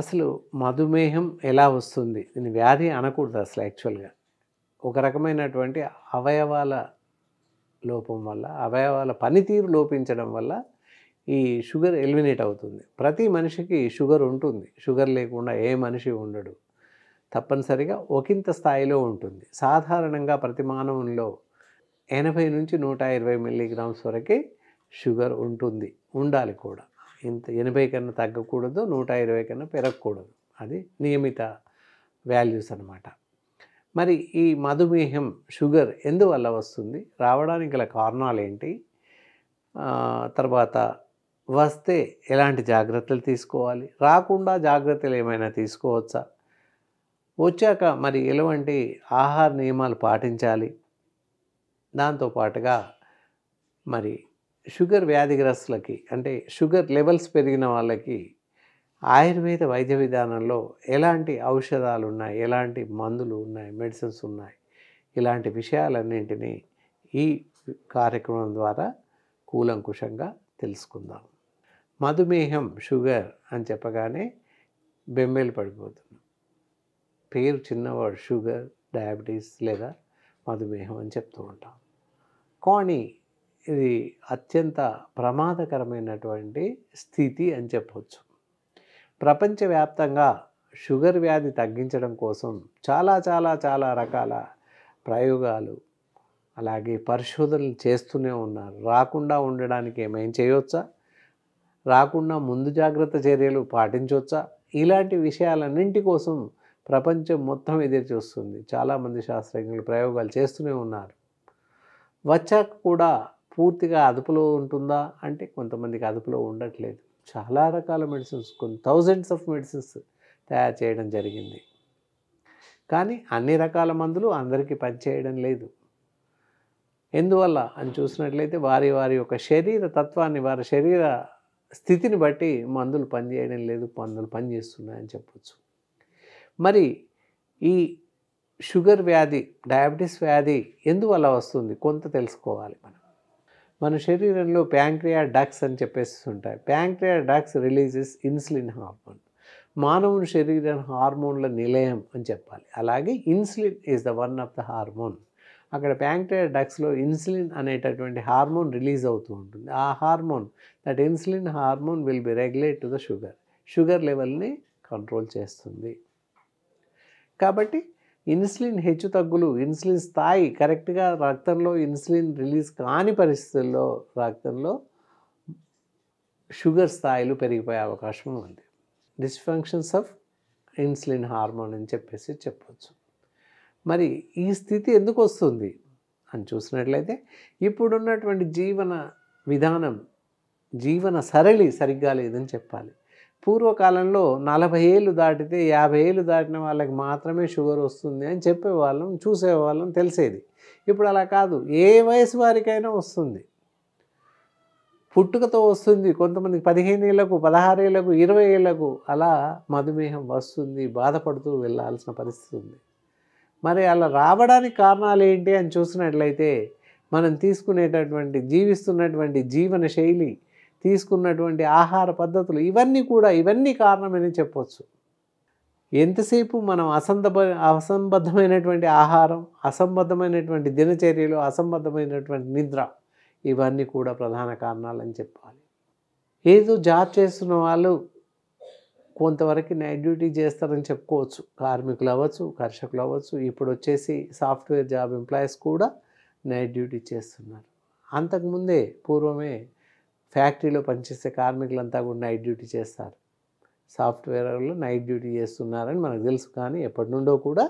అసలు మధుమేహం ఎలా వస్తుంది? దీన్ని వ్యాధి అనకూడదు అసలు యాక్చువల్‌గా. ఒక రకమైనటువంటి అవయవాల లోపం వల్ల, అవయవాల పనితీరు లోపించడం వల్ల ఈ షుగర్ ఎలిమినేట్ అవుతుంది. ప్రతి మనిషికి షుగర్ ఉంటుంది. షుగర్ లేకుండా ఏ మనిషి ఉండడు. తప్పనిసరిగా ఒకింత స్థాయిలో ఉంటుంది. సాధారణంగా ప్రతి మానవునిలో 80-120 మిల్లీగ్రామ్స్ వరకే షుగర్ ఉంటుంది. ఉండాలి కూడా. ఇంత 80 కన్నా తగ్గకూడదు, 120 కన్నా పెరగకూడదు. అది నియమిత వాల్యూస్ అన్నమాట. మరి ఈ మధుమేహం, షుగర్ ఎందువల్ల వస్తుంది? రావడానికి గల కారణాలేంటి? తర్వాత వస్తే ఎలాంటి జాగ్రత్తలు తీసుకోవాలి? రాకుండా జాగ్రత్తలు ఏమైనా తీసుకోవచ్చా? వచ్చాక మరి ఎలాంటి ఆహార నియమాలు పాటించాలి? దాంతో పాటుగా మరి షుగర్ వ్యాధిగ్రస్తులకి అంటే షుగర్ లెవెల్స్ పెరిగిన వాళ్ళకి ఆయుర్వేద వైద్య విధానంలో ఎలాంటి ఔషధాలు ఉన్నాయి, ఎలాంటి మందులు ఉన్నాయి, మెడిసిన్స్ ఉన్నాయి, ఇలాంటి విషయాలన్నింటినీ ఈ కార్యక్రమం ద్వారా కూలంకుషంగా తెలుసుకుందాం. మధుమేహం, షుగర్ అని చెప్పగానే బెంబేలు పడిపోతున్నాం. పేరు చిన్నవాడు షుగర్, డయాబెటీస్ లేదా మధుమేహం అని చెప్తూ ఉంటాం. కానీ ఇది అత్యంత ప్రమాదకరమైనటువంటి స్థితి అని చెప్పవచ్చు. ప్రపంచవ్యాప్తంగా షుగర్ వ్యాధి తగ్గించడం కోసం చాలా రకాల ప్రయోగాలు అలాగే పరిశోధనలు చేస్తూనే ఉన్నారు. రాకుండా ఉండడానికి ఏమైనా చేయవచ్చా? రాకుండా ముందు జాగ్రత్త చర్యలు పాటించవచ్చా? ఇలాంటి విషయాలన్నింటి కోసం ప్రపంచం మొత్తం ఎదురు చూస్తుంది. చాలామంది శాస్త్రజ్ఞులు ప్రయోగాలు చేస్తూనే ఉన్నారు. వచ్చాక కూడా పూర్తిగా అదుపులో ఉంటుందా అంటే కొంతమందికి అదుపులో ఉండట్లేదు. చాలా రకాల మెడిసిన్స్, కొన్ని థౌజండ్స్ ఆఫ్ మెడిసిన్స్ తయారు చేయడం జరిగింది. కానీ అన్ని రకాల మందులు అందరికీ పనిచేయడం లేదు. ఎందువల్ల అని చూసినట్లయితే వారి యొక్క శరీర తత్వాన్ని, వారి శరీర స్థితిని బట్టి మందులు పనిచేయడం లేదు, మందులు పనిచేస్తున్నాయని చెప్పచ్చు. మరి ఈ షుగర్ వ్యాధి, డయాబెటీస్ వ్యాధి ఎందువల్ల వస్తుంది కొంత తెలుసుకోవాలి మనం. మన శరీరంలో ప్యాంక్రియా డక్ట్స్ అని చెప్పేసి ఉంటాయి. Pancreas ducts releases insulin hormone. మానవుని శరీరం హార్మోన్ల నిలయం అని చెప్పాలి. అలాగే insulin is the one of the hormone. అక్కడ ప్యాంక్రియా డక్ట్స్లో ఇన్సులిన్ అనేటటువంటి హార్మోన్ రిలీజ్ అవుతూ ఉంటుంది. ఆ hormone, that insulin hormone will be regulate to the sugar లెవెల్ని కంట్రోల్ చేస్తుంది. కాబట్టి ఇన్సులిన్ హెచ్చుతగ్గులు, ఇన్సులిన్ స్థాయి కరెక్ట్గా రక్తంలో ఇన్సులిన్ రిలీజ్ కాని పరిస్థితుల్లో రక్తంలో షుగర్ స్థాయిలు పెరిగిపోయే అవకాశం ఉంది. డిస్ఫంక్షన్స్ ఆఫ్ ఇన్సులిన్ హార్మోన్ అని చెప్పేసి చెప్పవచ్చు. మరి ఈ స్థితి ఎందుకు వస్తుంది అని చూసినట్లయితే ఇప్పుడున్నటువంటి జీవన విధానం, జీవన సరళి సరిగ్గా లేదని చెప్పాలి. పూర్వకాలంలో 40 ఏళ్ళు దాటితే 50 ఏళ్ళు దాటిన వాళ్ళకి మాత్రమే షుగర్ వస్తుంది అని చెప్పేవాళ్ళం, చూసేవాళ్ళం, తెలిసేది. ఇప్పుడు అలా కాదు, ఏ వయసు వారికైనా వస్తుంది. పుట్టుకతో వస్తుంది. కొంతమందికి 15 ఏళ్లకు, 16 ఏళ్లకు, 20 ఏళ్లకు అలా మధుమేహం వస్తుంది. బాధపడుతూ వెళ్ళాల్సిన పరిస్థితి ఉంది. మరి అలా రావడానికి కారణాలు ఏంటి అని చూసినట్లయితే మనం తీసుకునేటటువంటి, జీవిస్తున్నటువంటి జీవన శైలి, తీసుకున్నటువంటి ఆహార పద్ధతులు, ఇవన్నీ కారణమని చెప్పవచ్చు. ఎంతసేపు మనం అసంబద్ధమైనటువంటి ఆహారం, అసంబద్ధమైనటువంటి దినచర్యలు, అసంబద్ధమైనటువంటి నిద్ర, ఇవన్నీ కూడా ప్రధాన కారణాలని చెప్పాలి. ఏదో జాబ్ చేస్తున్న వాళ్ళు కొంతవరకు నైట్ డ్యూటీ చేస్తారని చెప్పుకోవచ్చు. కార్మికులు అవ్వచ్చు, కర్షకులు అవ్వచ్చు. ఇప్పుడు వచ్చేసి సాఫ్ట్వేర్ జాబ్ ఎంప్లాయీస్ కూడా నైట్ డ్యూటీ చేస్తున్నారు. అంతకుముందే పూర్వమే ఫ్యాక్టరీలో పనిచేసే కార్మికులంతా కూడా నైట్ డ్యూటీ చేస్తారు. సాఫ్ట్వేర్లో నైట్ డ్యూటీ చేస్తున్నారని మనకు తెలుసు. కానీ ఎప్పటి నుండో కూడా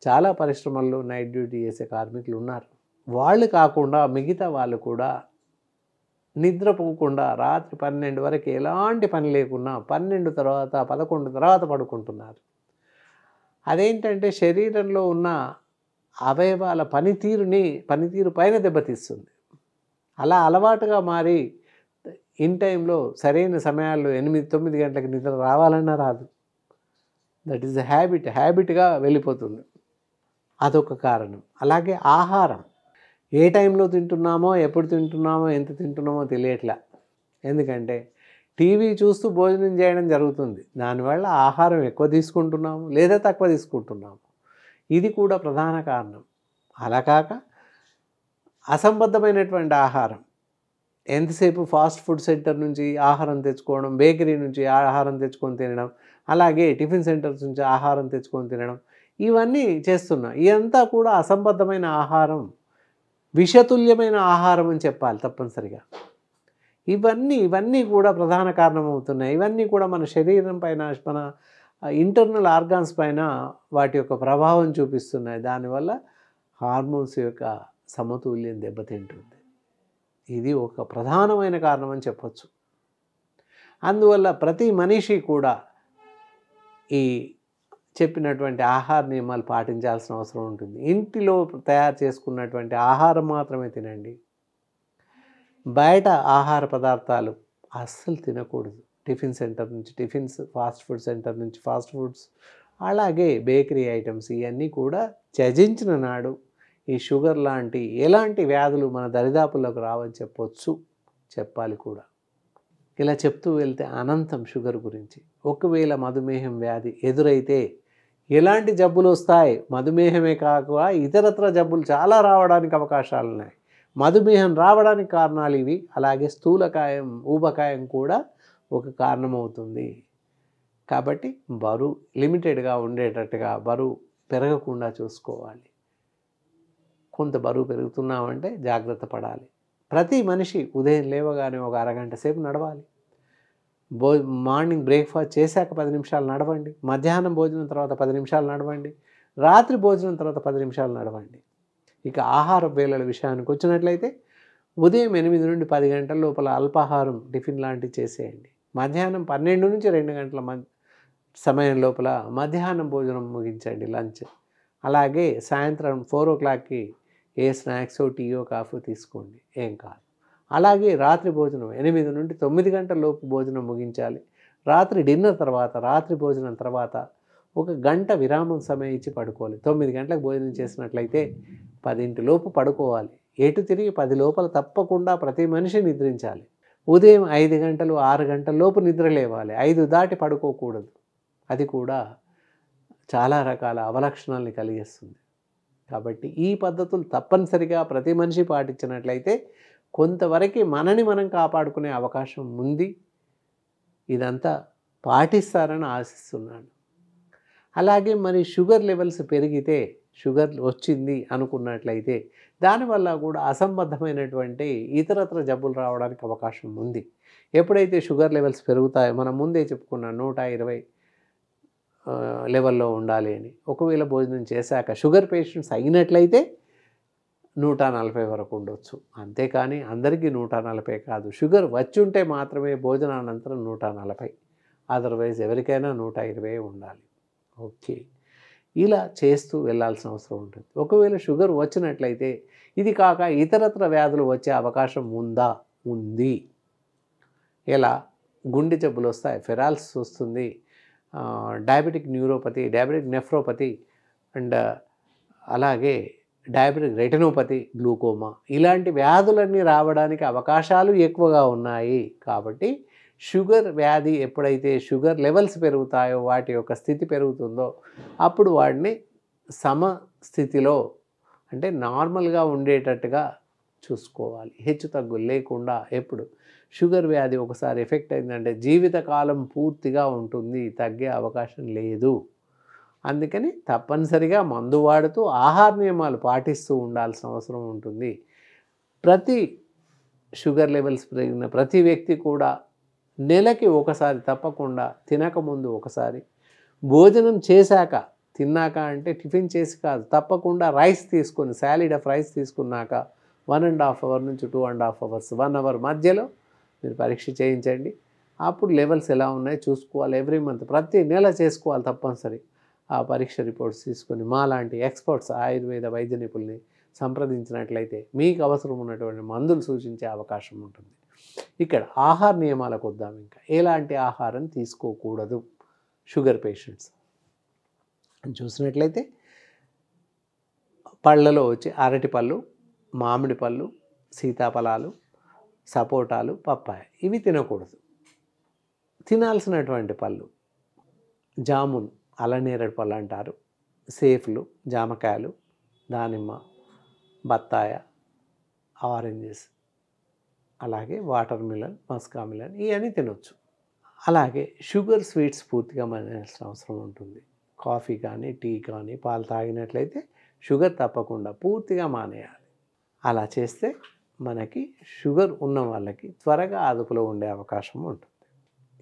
చాలా పరిశ్రమల్లో నైట్ డ్యూటీ చేసే కార్మికులు ఉన్నారు. వాళ్ళు కాకుండా మిగతా వాళ్ళు కూడా నిద్రపోకుండా రాత్రి 12 వరకు ఎలాంటి పని లేకున్నా 12 తర్వాత 11 తర్వాత పడుకుంటున్నారు. అదేంటంటే శరీరంలో ఉన్న అవయవాల పనితీరు పైన దెబ్బతీస్తుంది. అలా అలవాటుగా మారి ఇన్ టైంలో సరైన సమయాల్లో 8-9 గంటలకు నిద్ర రావాలన్నా రాదు. దట్ ఈస్ హ్యాబిట్గా వెళ్ళిపోతుంది. అదొక కారణం. అలాగే ఆహారం, ఏ టైంలో తింటున్నామో, ఎప్పుడు తింటున్నామో, ఎంత తింటున్నామో తెలియట్లే. ఎందుకంటే టీవీ చూస్తూ భోజనం చేయడం జరుగుతుంది. దానివల్ల ఆహారం ఎక్కువ తీసుకుంటున్నాము లేదా తక్కువ తీసుకుంటున్నాము. ఇది కూడా ప్రధాన కారణం. అలా కాక అసంబద్ధమైనటువంటి ఆహారం, ఎంతసేపు ఫాస్ట్ ఫుడ్ సెంటర్ నుంచి ఆహారం తెచ్చుకోవడం, బేకరీ నుంచి ఆహారం తెచ్చుకొని తినడం, అలాగే టిఫిన్ సెంటర్స్ నుంచి ఆహారం తెచ్చుకొని తినడం, ఇవన్నీ చేస్తున్నాం. ఇదంతా కూడా అసంబద్ధమైన ఆహారం, విషతుల్యమైన ఆహారం అని చెప్పాలి తప్పనిసరిగా. ఇవన్నీ కూడా ప్రధాన కారణమవుతున్నాయి. ఇవన్నీ కూడా మన శరీరం పైన, మన ఇంటర్నల్ ఆర్గాన్స్ పైన వాటి యొక్క ప్రభావం చూపిస్తున్నాయి. దానివల్ల హార్మోన్స్ యొక్క సమతుల్యం దెబ్బతింటుంది. ఇది ఒక ప్రధానమైన కారణం అని చెప్పొచ్చు. అందువల్ల ప్రతి మనిషి కూడా ఈ చెప్పినటువంటి ఆహార నియమాలు పాటించాల్సిన అవసరం ఉంటుంది. ఇంటిలో తయారు చేసుకున్నటువంటి ఆహారం మాత్రమే తినండి. బయట ఆహార పదార్థాలు అస్సలు తినకూడదు. టిఫిన్ సెంటర్ నుంచి టిఫిన్స్, ఫాస్ట్ ఫుడ్ సెంటర్ నుంచి ఫాస్ట్ ఫుడ్స్, అలాగే బేకరీ ఐటమ్స్ ఇవన్నీ కూడా త్యజించిన నాడు ఈ షుగర్ లాంటి ఎలాంటి వ్యాధులు మన దరిదాపుల్లోకి రావని చెప్పాలి కూడా. ఇలా చెప్తూ వెళ్తే అనంతం షుగర్ గురించి. ఒకవేళ మధుమేహం వ్యాధి ఎదురైతే ఎలాంటి జబ్బులు వస్తాయి? మధుమేహమే కాకుండా ఇతరత్ర జబ్బులు చాలా రావడానికి అవకాశాలు ఉన్నాయి. మధుమేహం రావడానికి కారణాలు ఇవి. అలాగే స్థూలకాయం, ఊబకాయం కూడా ఒక కారణమవుతుంది. కాబట్టి బరువు లిమిటెడ్గా ఉండేటట్టుగా, బరువు పెరగకుండా చూసుకోవాలి. కొంత బరువు పెరుగుతున్నామంటే జాగ్రత్త పడాలి. ప్రతి మనిషి ఉదయం లేవగానే ఒక అరగంట సేపు నడవాలి. మార్నింగ్ బ్రేక్ఫాస్ట్ చేశాక 10 నిమిషాలు నడవండి. మధ్యాహ్నం భోజనం తర్వాత 10 నిమిషాలు నడవండి. రాత్రి భోజనం తర్వాత 10 నిమిషాలు నడవండి. ఇక ఆహార వేళల విషయానికి వచ్చినట్లయితే ఉదయం 8 నుండి 10 గంటల లోపల అల్పాహారం, టిఫిన్ లాంటివి చేసేయండి. మధ్యాహ్నం 12 నుంచి 2 గంటల సమయం లోపల మధ్యాహ్నం భోజనం ముగించండి, లంచ్. అలాగే సాయంత్రం 4 o'clockకి ఏ స్నాక్స్, టీయో, కాఫీ తీసుకోండి, ఏం కాదు. అలాగే రాత్రి భోజనం 8 నుండి 9 గంటల లోపు భోజనం ముగించాలి. రాత్రి డిన్నర్ తర్వాత, రాత్రి భోజనం తర్వాత 1 గంట విరామం సమయం ఇచ్చి పడుకోవాలి. 9 గంటలకు భోజనం చేసినట్లయితే 10 లోపు పడుకోవాలి. ఎటు తిరిగి 10 లోపల తప్పకుండా ప్రతి మనిషి నిద్రించాలి. ఉదయం 5 గంటలు, 6 గంటల లోపు నిద్ర లేవాలి. 5 దాటి పడుకోకూడదు. అది కూడా చాలా రకాల అవలక్షణాలని కలిగిస్తుంది. కాబట్టి ఈ పద్ధతులు తప్పనిసరిగా ప్రతి మనిషి పాటించినట్లయితే కొంతవరకు మనని మనం కాపాడుకునే అవకాశం ఉంది. ఇదంతా పాటిస్తారని ఆశిస్తున్నాను. అలాగే మరి షుగర్ లెవెల్స్ పెరిగితే, షుగర్ వచ్చింది అనుకున్నట్లయితే దానివల్ల కూడా అసంబద్ధమైనటువంటి ఇతరత్ర జబ్బులు రావడానికి అవకాశం ఉంది. ఎప్పుడైతే షుగర్ లెవెల్స్ పెరుగుతాయో, మనం ముందే చెప్పుకున్న 120 లెవెల్లో ఉండాలి అని. ఒకవేళ భోజనం చేశాక షుగర్ పేషెంట్స్ అయినట్లయితే 140 వరకు ఉండొచ్చు. అంతేకాని అందరికీ 140 కాదు. షుగర్ వచ్చి ఉంటే మాత్రమే భోజనానంతరం 140, అదర్వైజ్ ఎవరికైనా 120 ఉండాలి. ఓకే, ఇలా చేస్తూ వెళ్ళాల్సిన అవసరం ఉంటుంది. ఒకవేళ షుగర్ వచ్చినట్లయితే ఇది కాక ఇతరత్ర వ్యాధులు వచ్చే అవకాశం ఉందా? ఉంది. ఎలా? గుండె జబ్బులు వస్తాయి, ఫెరాలసిస్ వస్తుంది, diabetic neuropathy, diabetic nephropathy, and అలాగే డయాబెటిక్ రెటినోపతి, గ్లూకోమా, ఇలాంటి వ్యాధులన్నీ రావడానికి అవకాశాలు ఎక్కువగా ఉన్నాయి. కాబట్టి షుగర్ వ్యాధి ఎప్పుడైతే షుగర్ లెవెల్స్ పెరుగుతాయో, వాటి యొక్క స్థితి పెరుగుతుందో, అప్పుడు వాడిని సమస్థితిలో అంటే నార్మల్గా ఉండేటట్టుగా చూసుకోవాలి. హెచ్చు తగ్గులు లేకుండా. ఎప్పుడు షుగర్ వ్యాధి ఒకసారి ఎఫెక్ట్ అయిందంటే జీవితకాలం పూర్తిగా ఉంటుంది, తగ్గే అవకాశం లేదు. అందుకని తప్పనిసరిగా మందు వాడుతూ ఆహార నియమాలు పాటిస్తూ ఉండాల్సిన అవసరం ఉంటుంది. ప్రతి షుగర్ లెవెల్స్ పెరిగిన ప్రతి వ్యక్తి కూడా నెలకి ఒకసారి తప్పకుండా, తినకముందు ఒకసారి, భోజనం చేశాక, తిన్నాక అంటే టిఫిన్ చేసి కాదు, తప్పకుండా రైస్ తీసుకొని, సాలిడ్ ఆఫ్ రైస్ తీసుకున్నాక 1.5 hours నుంచి 2.5 hours, 1 hour మధ్యలో మీరు పరీక్ష చేయించండి. అప్పుడు లెవెల్స్ ఎలా ఉన్నాయో చూసుకోవాలి. ఎవ్రీ మంత్, ప్రతి నెల చేసుకోవాలి తప్పనిసరి. ఆ పరీక్ష రిపోర్ట్స్ తీసుకొని మాలాంటి ఎక్స్పర్ట్స్, ఆయుర్వేద వైద్య నిపుణుల్ని సంప్రదించినట్లయితే మీకు అవసరం ఉన్నటువంటి మందులు సూచించే అవకాశం ఉంటుంది. ఇక్కడ ఆహార నియమాలకు వద్దాం. ఇంకా ఎలాంటి ఆహారం తీసుకోకూడదు షుగర్ పేషెంట్స్ చూసినట్లయితే, పళ్ళలో వచ్చి అరటిపళ్ళు, మామిడి పళ్ళు, సీతాఫలాలు, సపోటాలు, పప్పాయ, ఇవి తినకూడదు. తినాల్సినటువంటి పళ్ళు జామున్, అల్లనేరేడు పళ్ళు అంటారు, సేఫ్లు, జామకాయలు, దానిమ్మ, బత్తాయ, ఆరెంజెస్, అలాగే వాటర్ మిలన్, మస్కా మిలన్ ఇవన్నీ తినొచ్చు. అలాగే షుగర్ స్వీట్స్ పూర్తిగా మానేయాల్సిన అవసరం ఉంటుంది. కాఫీ కానీ, టీ కానీ, పాలు తాగినట్లయితే షుగర్ తప్పకుండా పూర్తిగా మానేయాలి. అలా చేస్తే మనకి షుగర్ ఉన్న వాళ్ళకి త్వరగా అదుపులో ఉండే అవకాశం ఉంటుంది.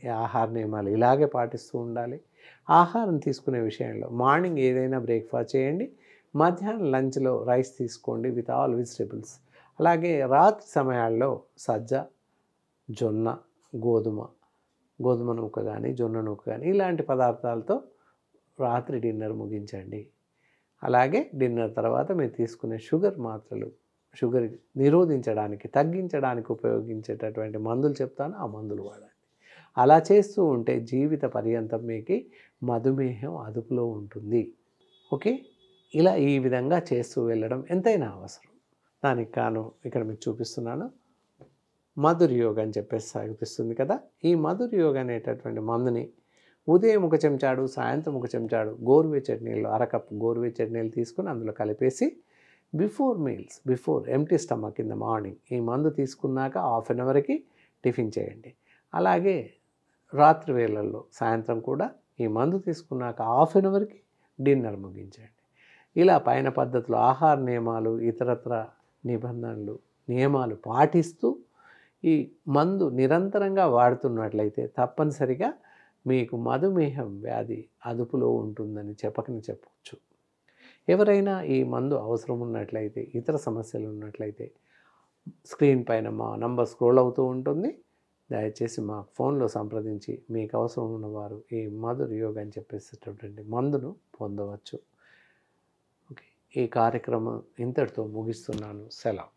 ఈ ఆహార నియమాలు ఇలాగే పాటిస్తూ ఉండాలి. ఆహారం తీసుకునే విషయంలో మార్నింగ్ ఏదైనా బ్రేక్ఫాస్ట్ చేయండి, మధ్యాహ్నం లంచ్లో రైస్ తీసుకోండి విత్ ఆల్ వెజిటబుల్స్. అలాగే రాత్రి సమయాల్లో సజ్జ, జొన్న, గోధుమ నూక కానీ, జొన్న నూక కానీ ఇలాంటి పదార్థాలతో రాత్రి డిన్నర్ ముగించండి. అలాగే డిన్నర్ తర్వాత మీరు తీసుకునే షుగర్ మాత్రలు, షుగర్ నిరోధించడానికి, తగ్గించడానికి ఉపయోగించేటటువంటి మందులు చెప్తాను, ఆ మందులు వాడండి. అలా చేస్తూ ఉంటే జీవిత పర్యంతం మీకు మధుమేహం అదుపులో ఉంటుంది. ఓకే, ఇలా ఈ విధంగా చేస్తూ వెళ్ళడం ఎంతైనా అవసరం. దానికి కాను ఇక్కడ మీకు చూపిస్తున్నాను, మధుర్ యోగ్ అని చెప్పేసి సాగిపిస్తుంది కదా. ఈ మధుర్ యోగ్ అనేటటువంటి మందుని ఉదయం 1 చెంచాడు, సాయంత్రం 1 చెంచాడు గోరువెచ్చటి నీళ్ళు, అరకప్పు గోరువెచ్చటి నీళ్ళు తీసుకుని అందులో కలిపేసి before meals, before empty stomach in the morning ఈ మందు తీసుకున్నాక హాఫ్ అన్ అవర్కి టిఫిన్ చేయండి. అలాగే రాత్రి వేళల్లో సాయంత్రం కూడా ఈ మందు తీసుకున్నాక హాఫ్ అన్ అవర్కి డిన్నర్ ముగించండి. ఇలా పైన పద్ధతిలో ఆహార నియమాలు, ఇతరత్ర నియమాలు పాటిస్తూ ఈ మందు నిరంతరంగా వాడుతున్నట్లయితే తప్పనిసరిగా మీకు మధుమేహం వ్యాధి అదుపులో ఉంటుందని చెప్పవచ్చు. ఎవరైనా ఈ మందు అవసరం ఉన్నట్లయితే, ఇతర సమస్యలు ఉన్నట్లయితే స్క్రీన్ పైన మా నంబర్ స్క్రోల్ అవుతూ ఉంటుంది. దయచేసి మా ఫోన్లో సంప్రదించి మీకు అవసరం ఉన్నవారు ఈ మధుర్ యోగ్ అని చెప్పేసేటటువంటి మందును పొందవచ్చు. ఓకే, ఈ కార్యక్రమం ఇంతటితో ముగిస్తున్నాను. సెలవు.